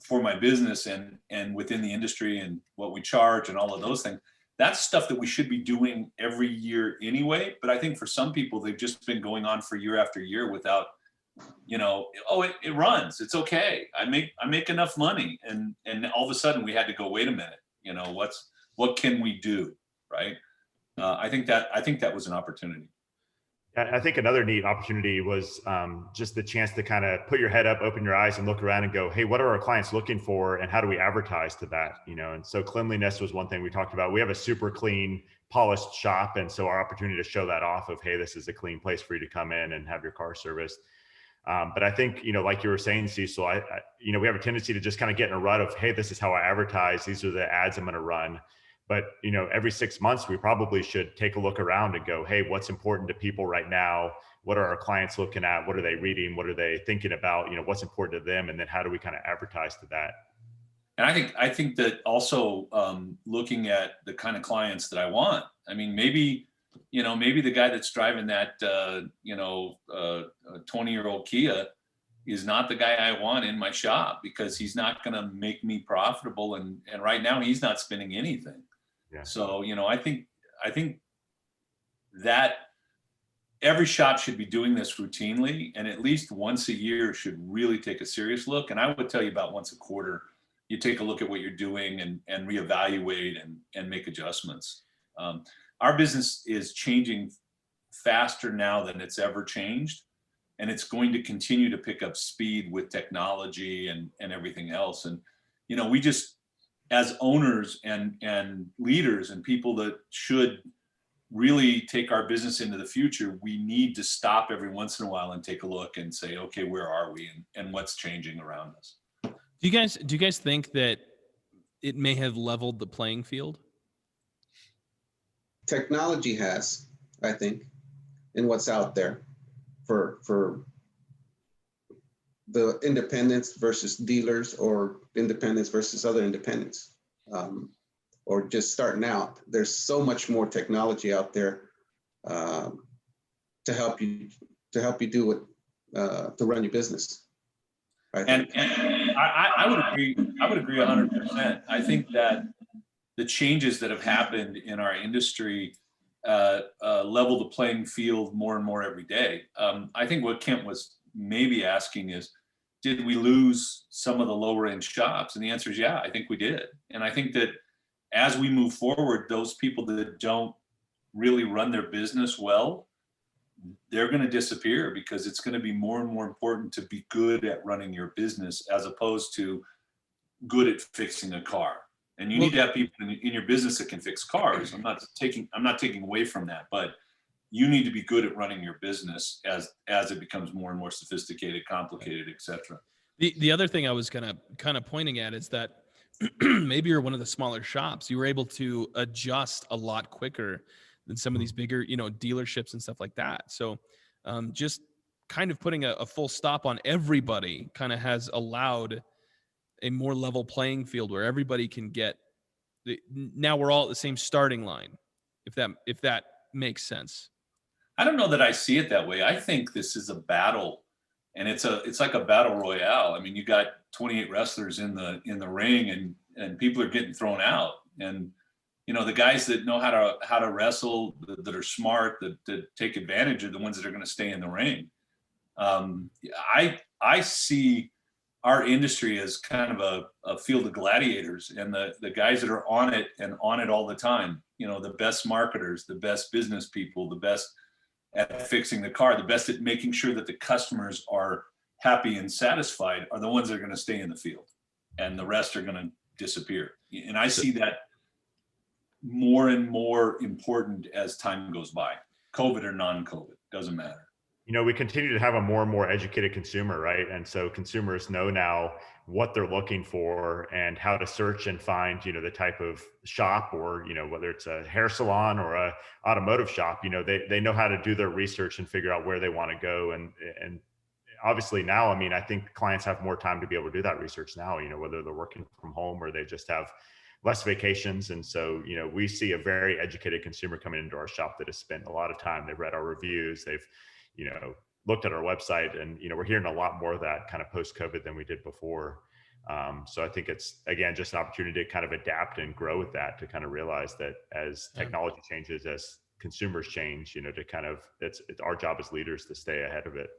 for my business and within the industry and what we charge and all of those things. That's stuff that we should be doing every year anyway. But I think for some people, they've just been going on for year after year without, it runs. It's okay. I make enough money. And all of a sudden we had to go, wait a minute, what can we do? Right. I think that was an opportunity. I think another neat opportunity was just the chance to kind of put your head up, open your eyes, and look around and go, hey, what are our clients looking for, and how do we advertise to that? And so cleanliness was one thing we talked about. We have a super clean, polished shop, and so our opportunity to show that off of, hey, this is a clean place for you to come in and have your car serviced. But I think, like you were saying, Cecil, we have a tendency to just kind of get in a rut of, hey, this is how I advertise. These are the ads I'm going to run. But, every 6 months, we probably should take a look around and go, hey, what's important to people right now? What are our clients looking at? What are they reading? What are they thinking about? What's important to them? And then how do we kind of advertise to that? And I think that also looking at the kind of clients that I want. I mean, maybe the guy that's driving that 20-year-old Kia is not the guy I want in my shop, because he's not going to make me profitable, and right now he's not spending anything. Yeah. So I think that every shop should be doing this routinely, and at least once a year should really take a serious look. And I would tell you about once a quarter, you take a look at what you're doing and reevaluate and make adjustments. Our business is changing faster now than it's ever changed, and it's going to continue to pick up speed with technology and everything else. And we just, as owners and leaders and people that should really take our business into the future, we need to stop every once in a while and take a look and say, okay, where are we and what's changing around us? Do you guys think that it may have leveled the playing field? Technology has, I think, in what's out there for the independents versus dealers, or independents versus other independents, or just starting out. There's so much more technology out there to help you do what to run your business. And I would agree. I would agree 100%. I think that the changes that have happened in our industry level the playing field more and more every day. I think what Kent was maybe asking is, did we lose some of the lower end shops? And the answer is, yeah, I think we did. And I think that as we move forward, those people that don't really run their business well, they're going to disappear, because it's going to be more and more important to be good at running your business as opposed to good at fixing a car. And you need to have people in your business that can fix cars. I'm not taking away from that, but you need to be good at running your business as it becomes more and more sophisticated, complicated, etc. The other thing I was kind of pointing at is that maybe you're one of the smaller shops. You were able to adjust a lot quicker than some of these bigger, dealerships and stuff like that. So just kind of putting a full stop on everybody kind of has allowed a more level playing field where everybody can get now we're all at the same starting line, if that makes sense. I don't know that I see it that way. I think this is a battle, and it's like a battle royale. I mean, you got 28 wrestlers in the ring, and people are getting thrown out. And the guys that know how to wrestle, that are smart, that take advantage, are the ones that are going to stay in the ring. I see our industry as kind of a field of gladiators, and the guys that are on it all the time, the best marketers, the best business people, the best at fixing the car, the best at making sure that the customers are happy and satisfied, are the ones that are going to stay in the field, and the rest are going to disappear. And I see that more and more important as time goes by, COVID or non-COVID, doesn't matter. We continue to have a more and more educated consumer, right? And so consumers know now what they're looking for and how to search and find, the type of shop, or, whether it's a hair salon or a automotive shop, they know how to do their research and figure out where they want to go. And obviously now, I think clients have more time to be able to do that research now, whether they're working from home or they just have less vacations. And so, we see a very educated consumer coming into our shop that has spent a lot of time. They've read our reviews. They've, looked at our website, and, we're hearing a lot more of that kind of post-COVID than we did before. So I think it's, again, just an opportunity to kind of adapt and grow with that, to kind of realize that as technology changes, as consumers change, to kind of, it's our job as leaders to stay ahead of it.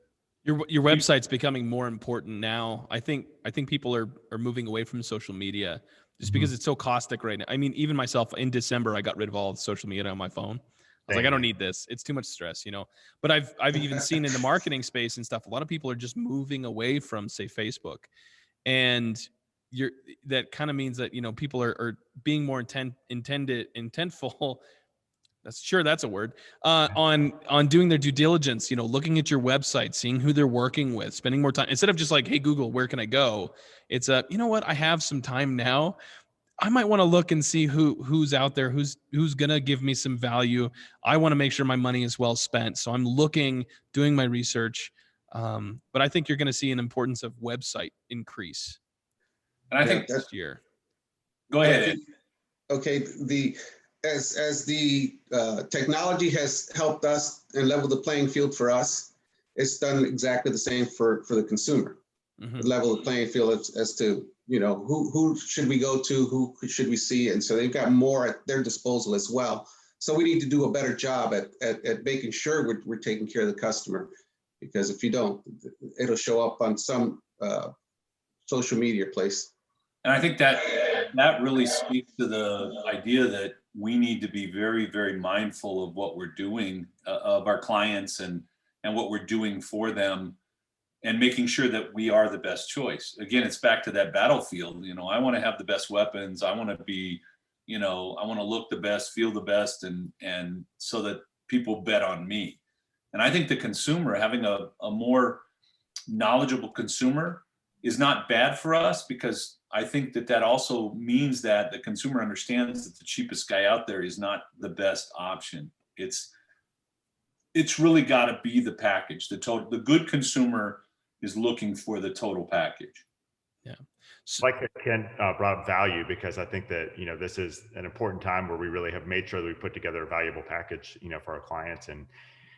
Your website's becoming more important now. I think people are moving away from social media just because it's so caustic right now. I mean, even myself, in December, I got rid of all the social media on my phone. I was like, I don't need this. It's too much stress, But I've even seen in the marketing space and stuff, a lot of people are just moving away from, say, Facebook, and that kind of means that people are being more intentful. That's a word. On doing their due diligence, looking at your website, seeing who they're working with, spending more time instead of just like, hey Google, where can I go? It's you know what? I have some time now. I might want to look and see who's out there, who's going to give me some value. I want to make sure my money is well spent. So I'm looking, doing my research. But I think you're going to see an importance of website increase. And I Yeah, think this year. Go ahead, Ed. Okay, as the technology has helped us and leveled the playing field for us, it's done exactly the same for the consumer. Mm-hmm. Level the playing field as to, you know, who should we go to, who should we see, and so they've got more at their disposal as well. So we need to do a better job at making sure we're taking care of the customer, because if you don't, it'll show up on some social media place. And I think that really speaks to the idea that we need to be very, very mindful of what we're doing, of our clients and what we're doing for them, and making sure that we are the best choice. Again, it's back to that battlefield. You know, I want to have the best weapons. I want to be, you know, I want to look the best, feel the best, and so that people bet on me. And I think the consumer, having a more knowledgeable consumer, is not bad for us, because I think that also means that the consumer understands that the cheapest guy out there is not the best option. It's really got to be the package. The good consumer is looking for the total package. Yeah. So, like that Ken brought up value, because I think that, you know, this is an important time where we really have made sure that we put together a valuable package, you know, for our clients. And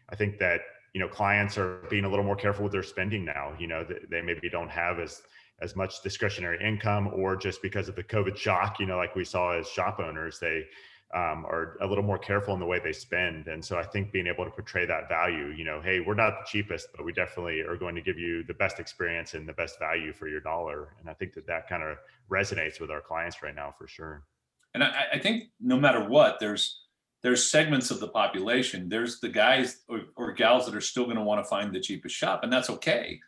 I think that, you know, clients are being a little more careful with their spending now. You know, they maybe don't have as much discretionary income, or just because of the COVID shock, you know, like we saw as shop owners, they are a little more careful in the way they spend. And so I think being able to portray that value, you know, hey, we're not the cheapest, but we definitely are going to give you the best experience and the best value for your dollar. And I think that kind of resonates with our clients right now, for sure. And I think no matter what, there's segments of the population. There's the guys or gals that are still going to want to find the cheapest shop, and that's okay.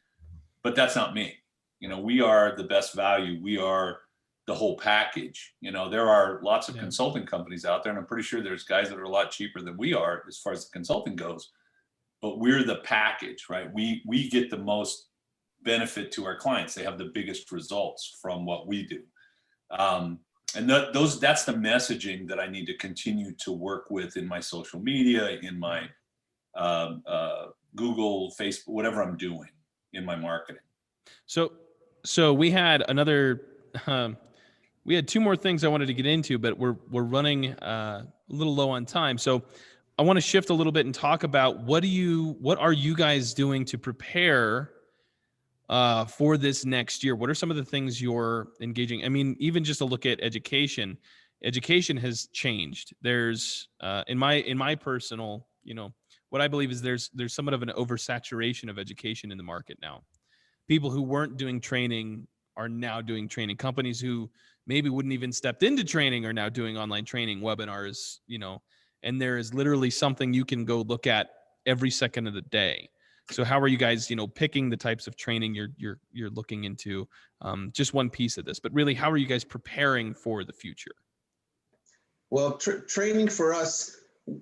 But that's not me. You know, we are the best value. We are the whole package. You know, there are lots of consulting companies out there, and I'm pretty sure there's guys that are a lot cheaper than we are as far as the consulting goes. But we're the package, right? We get the most benefit to our clients. They have the biggest results from what we do. And that's the messaging that I need to continue to work with in my social media, in my Google, Facebook, whatever I'm doing in my marketing. So we had another, we had two more things I wanted to get into, but we're running a little low on time. So I want to shift a little bit and talk about what are you guys doing to prepare for this next year? What are some of the things you're engaging? I mean, even just to look at education has changed. There's in my personal, you know, what I believe is there's somewhat of an oversaturation of education in the market now. People who weren't doing training are now doing training. Companies who maybe wouldn't even stepped into training are now doing online training, webinars, you know, and there is literally something you can go look at every second of the day. So how are you guys, you know, picking the types of training you're looking into? Just one piece of this, but really, how are you guys preparing for the future? Well, training for us,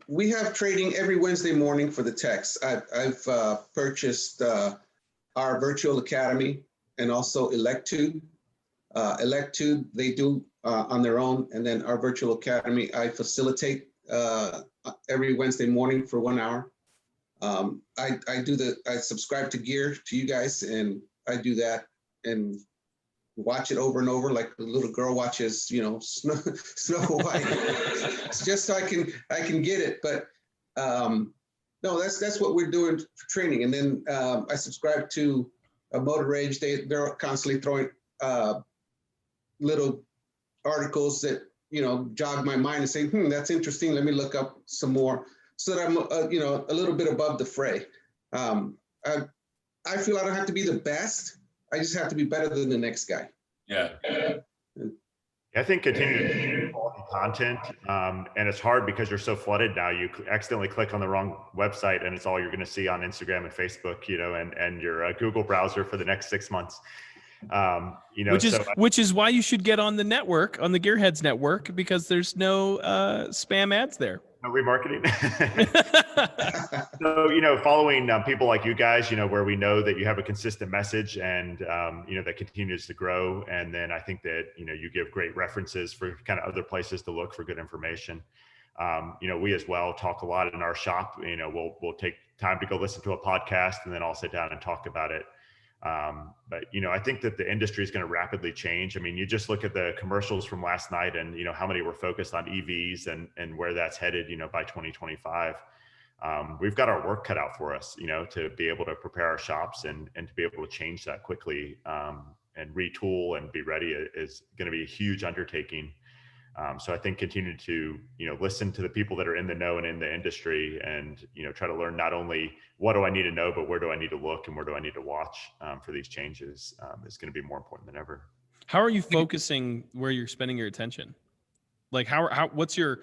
we have training every Wednesday morning for the techs. I've purchased our virtual academy and also Electude. Electude, they do on their own. And then our virtual academy, I facilitate every Wednesday morning for 1 hour. I subscribe to Gear to you guys, and I do that and watch it over and over like the little girl watches, you know, Snow White. It's just so I can get it. But no, that's what we're doing for training. And then I subscribe to Motor Rage. They're constantly throwing little articles that, you know, jog my mind and say, that's interesting. Let me look up some more, so that I'm you know, a little bit above the fray. I feel I don't have to be the best. I just have to be better than the next guy. Yeah. I think continue to do quality content, and it's hard because you're so flooded now. You accidentally click on the wrong website, and it's all you're going to see on Instagram and Facebook, you know, and your Google browser for the next 6 months. You know, which is why you should get on the network, on the Gearheads network, because there's no spam ads there. remarketing. So, following people like you guys, where we know that you have a consistent message and, that continues to grow. And then I think that, you give great references for kind of other places to look for good information. We as well talk a lot in our shop. We'll take time to go listen to a podcast and then I'll sit down and talk about it. But I think that the industry is going to rapidly change. I mean, you just look at the commercials from last night and, how many were focused on EVs and where that's headed, by 2025. We've got our work cut out for us, to be able to prepare our shops and to be able to change that quickly, and retool and be ready is going to be a huge undertaking. So I think continue to, listen to the people that are in the know and in the industry and, try to learn not only what do I need to know, but where do I need to look and where do I need to watch for these changes is going to be more important than ever. How are you focusing where you're spending your attention? Like what's your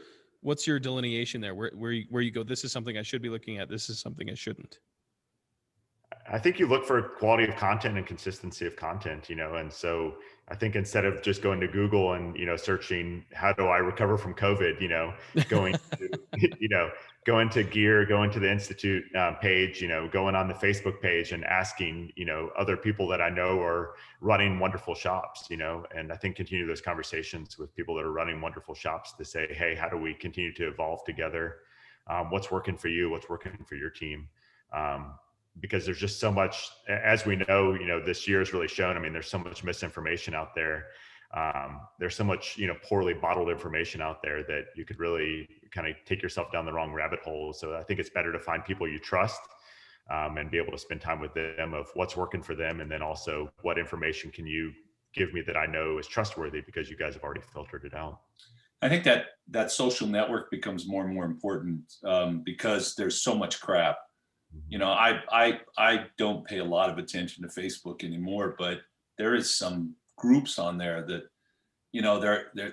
delineation there? Where you go, this is something I should be looking at. This is something I shouldn't. I think you look for quality of content and consistency of content, and so I think instead of just going to Google and, searching, how do I recover from COVID, going to, going to Gear, going to the Institute page, going on the Facebook page and asking, other people that I know are running wonderful shops, and I think continue those conversations with people that are running wonderful shops to say, hey, how do we continue to evolve together? What's working for you? What's working for your team? Because there's just so much, as we know, this year has really shown, I mean, there's so much misinformation out there. There's so much, poorly bottled information out there that you could really kind of take yourself down the wrong rabbit hole. So I think it's better to find people you trust and be able to spend time with them of what's working for them. And then also what information can you give me that I know is trustworthy because you guys have already filtered it out. I think that social network becomes more and more important because there's so much crap. I don't pay a lot of attention to Facebook anymore, but there is some groups on there that,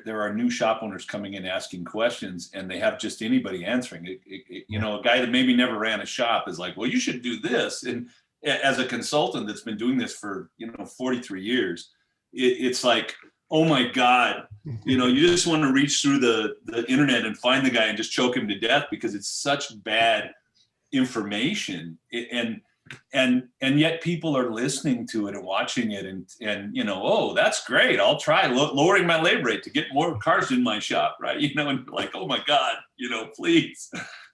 there are new shop owners coming in asking questions and they have just anybody answering it. A guy that maybe never ran a shop is like, well, you should do this. And as a consultant that's been doing this for, 43 years, it's like, oh my God, you just want to reach through the internet and find the guy and just choke him to death because it's such bad information and yet people are listening to it and watching it and oh, that's great, I'll try lowering my labor rate to get more cars in my shop, right? And like, oh my God, please.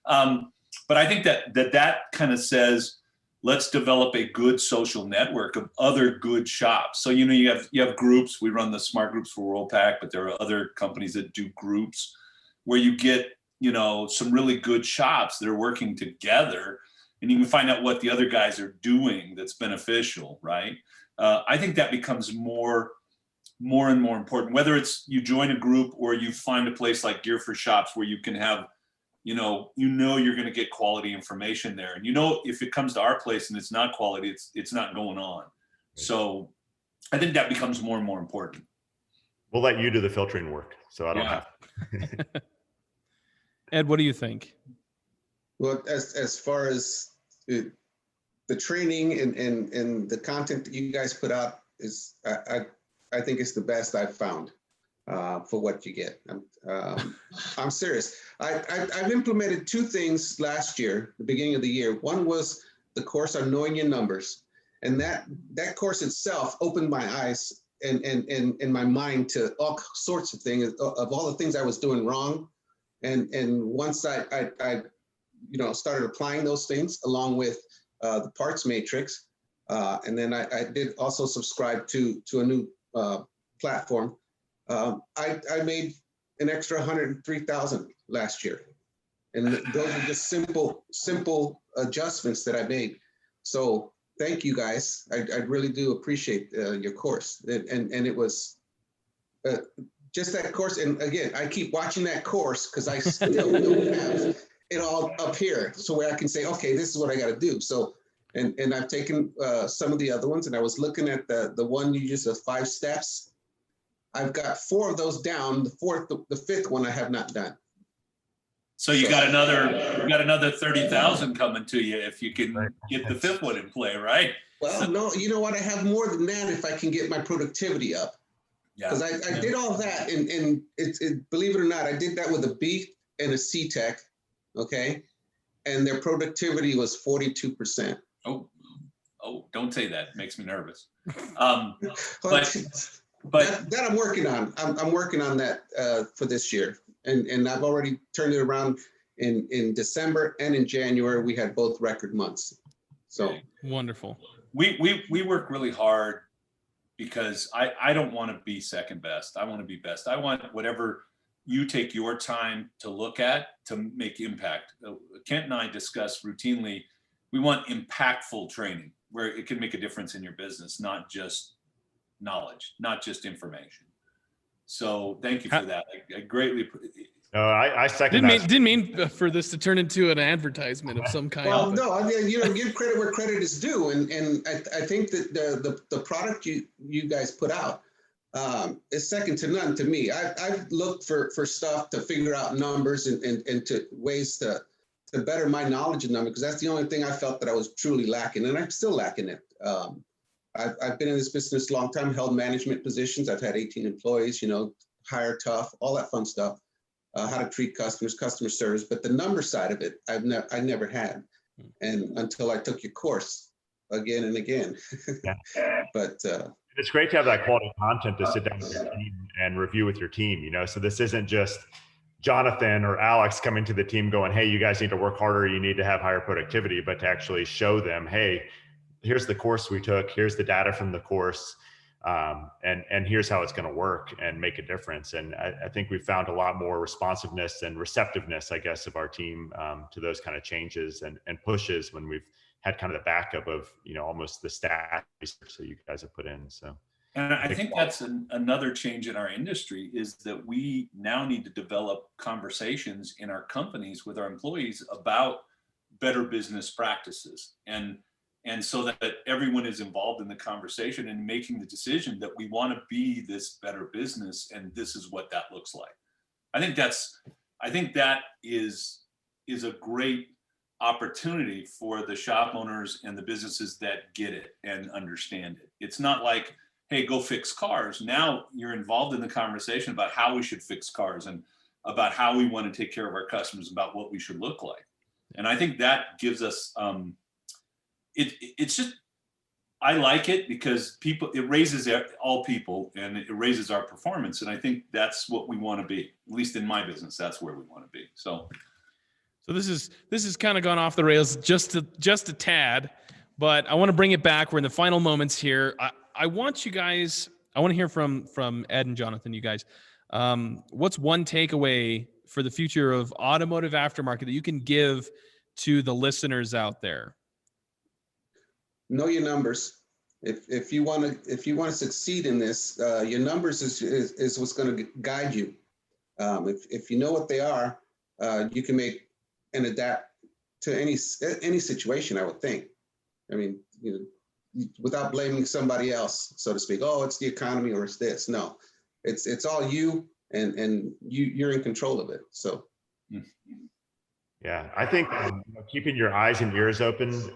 But I think that kind of says let's develop a good social network of other good shops. So you have groups. We run the smart groups for Worldpac, but there are other companies that do groups where you get some really good shops that are working together and you can find out what the other guys are doing that's beneficial, right? I think that becomes more and more important, whether it's you join a group or you find a place like Gear for Shops where you can have, you're going to get quality information there. And if it comes to our place and it's not quality, it's not going on. So I think that becomes more and more important. We'll let you do the filtering work. So I don't have to. Ed, what do you think? Well, as far as the training and the content that you guys put out is, I think it's the best I've found for what you get. I'm serious. I've implemented two things last year, the beginning of the year. One was the course on knowing your numbers, and that course itself opened my eyes and my mind to all sorts of things, of all the things I was doing wrong. And once I started applying those things along with the parts matrix, and then I did also subscribe to a new platform. I made an extra 103,000 last year, and those are just simple adjustments that I made. So thank you guys. I really do appreciate your course, and it was. Just that course, and again, I keep watching that course because I still don't have it all up here, so where I can say, okay, this is what I got to do. So, and I've taken some of the other ones, and I was looking at the one you just the 5 steps. I've got 4 of those down. The fifth one I have not done. So you got another 30,000 coming to you if you can get the 5th one in play, right? Well, no, you know what? I have more than that if I can get my productivity up. Because I did all that, and believe it or not, I did that with a B and a C Tech, okay? And their productivity was 42%. Oh, don't say that. It makes me nervous. But But that I'm working on. I'm working on that for this year. And I've already turned it around in December and in January. We had both record months. So Wonderful. we work really hard because I don't want to be second best. I want to be best. I want whatever you take your time to look at to make impact. Kent and I discuss routinely, we want impactful training where it can make a difference in your business, not just knowledge, not just information. So thank you for that. I greatly. I second that. Didn't mean for this to turn into an advertisement of some kind. Well, no, I mean, give credit where credit is due, and I think that the product you guys put out is second to none to me. I've looked for stuff to figure out numbers and to ways to better my knowledge of numbers, because that's the only thing I felt that I was truly lacking, and I'm still lacking it. I've been in this business a long time, held management positions. I've had 18 employees, hire tough, all that fun stuff. How to treat customers, customer service, but the number side of it, I never had, and until I took your course again and again. Yeah. But it's great to have that quality content to sit down with your team and review with your team. So this isn't just Jonathan or Alex coming to the team going, "Hey, you guys need to work harder. You need to have higher productivity," but to actually show them, "Hey, here's the course we took. Here's the data from the course. And here's how it's going to work and make a difference." And I think we found a lot more responsiveness and receptiveness, I guess, of our team to those kind of changes and pushes when we've had kind of the backup of, almost the stat research that you guys have put in. So, and I think that's another change in our industry, is that we now need to develop conversations in our companies with our employees about better business practices. And so that everyone is involved in the conversation and making the decision that we want to be this better business, and this is what that looks like. I think that is a great opportunity for the shop owners and the businesses that get it and understand it. It's not like, "Hey, go fix cars." Now you're involved in the conversation about how we should fix cars and about how we want to take care of our customers, about what we should look like. And I think that gives us it's just, I like it because it raises all people and it raises our performance. And I think that's what we want to be. At least in my business, that's where we want to be. So this is kind of gone off the rails just a tad, but I want to bring it back. We're in the final moments here. I want to hear from Ed and Jonathan, you guys. What's one takeaway for the future of automotive aftermarket that you can give to the listeners out there? Know your numbers. If you want to succeed in this, your numbers is what's going to guide you. If you know what they are, you can make and adapt to any situation, I would think. I mean, without blaming somebody else, so to speak. Oh, it's the economy or it's this. No, it's all you, and you're in control of it. So. Yeah, I think keeping your eyes and ears open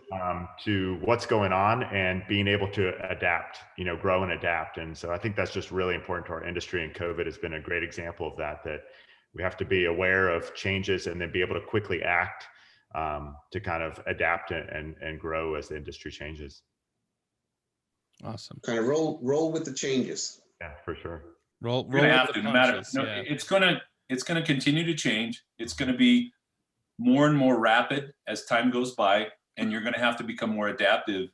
to what's going on and being able to adapt, grow and adapt. And so I think that's just really important to our industry, and COVID has been a great example of that we have to be aware of changes and then be able to quickly act to kind of adapt and grow as the industry changes. Awesome. Kind of roll with the changes. Yeah, for sure. Roll we're gonna have to, punches, yeah. It's gonna continue to change. It's gonna be more and more rapid as time goes by, and you're going to have to become more adaptive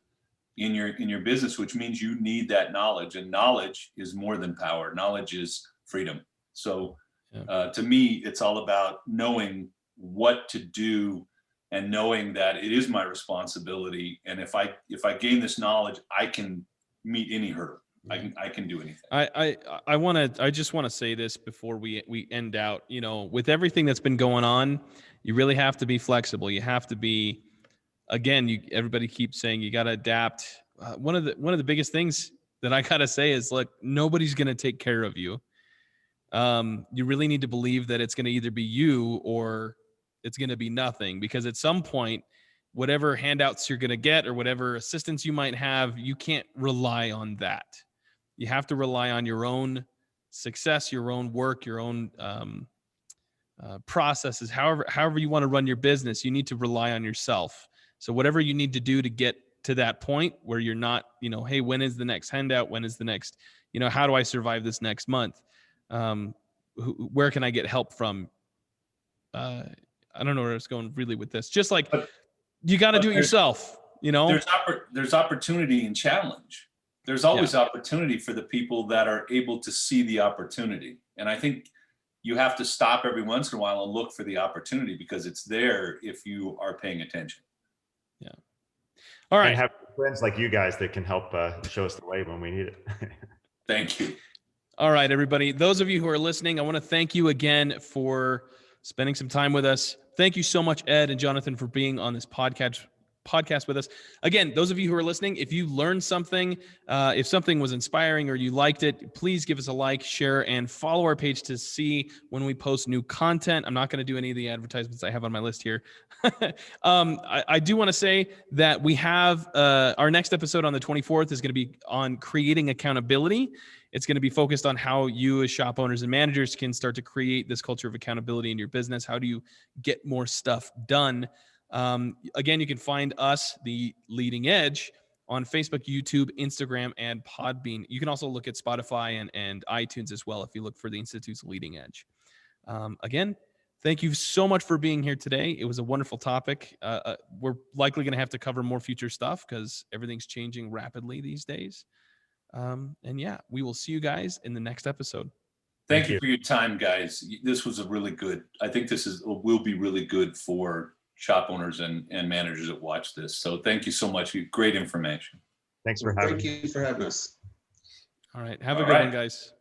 in your business, which means you need that knowledge, and knowledge is more than power. Knowledge is freedom. So to me, it's all about knowing what to do and knowing that it is my responsibility. And if I gain this knowledge, I can meet any hurdle. I can do anything. I just want to say this before we end out. With everything that's been going on, you really have to be flexible. You have to be, again, everybody keeps saying you got to adapt. One of the biggest things that I got to say is, look, nobody's going to take care of you. You really need to believe that it's going to either be you or it's going to be nothing, because at some point, whatever handouts you're going to get or whatever assistance you might have, you can't rely on that. You have to rely on your own success, your own work, your own processes, however you want to run your business, you need to rely on yourself. So whatever you need to do to get to that point where you're not, hey, when is the next handout? When is the next, how do I survive this next month? Where can I get help from? I don't know where it's going really with this. Just like you got to do it yourself, There's opportunity and challenge. There's always opportunity for the people that are able to see the opportunity. And I think you have to stop every once in a while and look for the opportunity because it's there if you are paying attention. Yeah. All right. And have friends like you guys that can help show us the way when we need it. Thank you. All right, everybody. Those of you who are listening, I want to thank you again for spending some time with us. Thank you so much, Ed and Jonathan, for being on this podcast with us. Again, those of you who are listening, if you learned something, if something was inspiring or you liked it, please give us a like, share, and follow our page to see when we post new content. I'm not going to do any of the advertisements I have on my list here. I do want to say that we have our next episode on the 24th is going to be on creating accountability. It's going to be focused on how you as shop owners and managers can start to create this culture of accountability in your business. How do you get more stuff done? Again, you can find us, The Leading Edge, on Facebook, YouTube, Instagram, and Podbean. You can also look at Spotify and iTunes as well if you look for the Institute's Leading Edge. Again, thank you so much for being here today. It was a wonderful topic. We're likely going to have to cover more future stuff because everything's changing rapidly these days. And yeah, we will see you guys in the next episode. Thank you for your time, guys. This was a really good, I think this will be really good for shop owners and managers that watch this. So thank you so much. Great information. Thanks for having me. Thank you for having us. All right. Have a good one, guys.